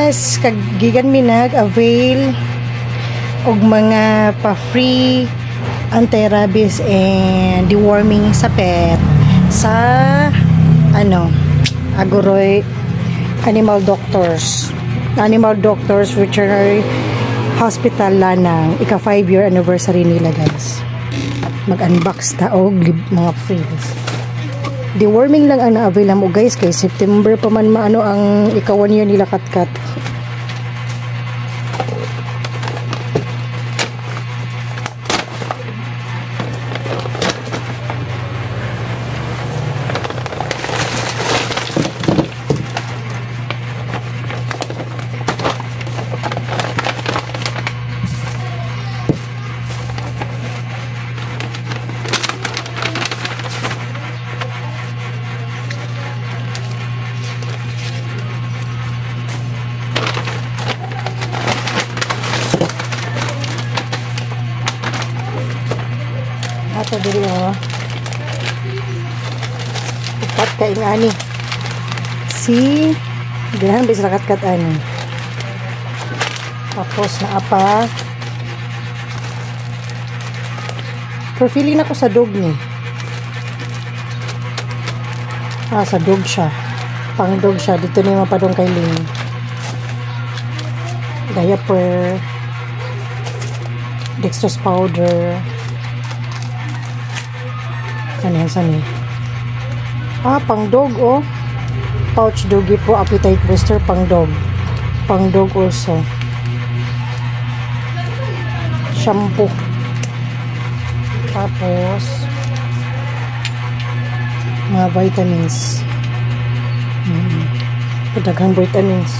guys, gigan mi nag-avail og mga pa-free anti-rabies and deworming sa pet sa Agoroy Animal Doctors Veterinary Hospital Lanang, ika 5-year anniversary nila guys. Mag-unbox ta og mga frees. Deworming lang ang na-avail mo guys, kay September pa man maano ang ika 1 year nila kat-kat. Ato diri upat ka ingani si dihan bis rakat-kat ani. Tapos na apa feeling ako sa dog ni sa dog siya, pang dog siya. Dito ni mapadong kay Ling diaper, dextrose powder, kanihan sa ni pang dog pouch doggy po, appetite booster, pang dog also, shampoo, tapos mga vitamins, daghang vitamins,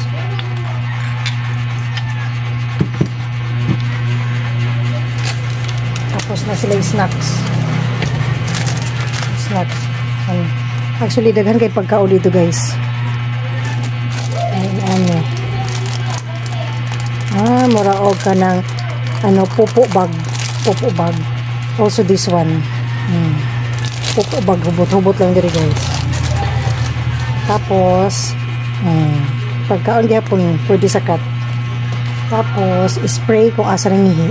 tapos na sila yung snacks. Actually daghan kay pagkaon dito guys. Mura og kanang pupo bag. Also this one, pupo bag, hubot lang diri guys. Tapos pagkaon gyapon pwede sa cat. Tapos spray kung asa nang ihi.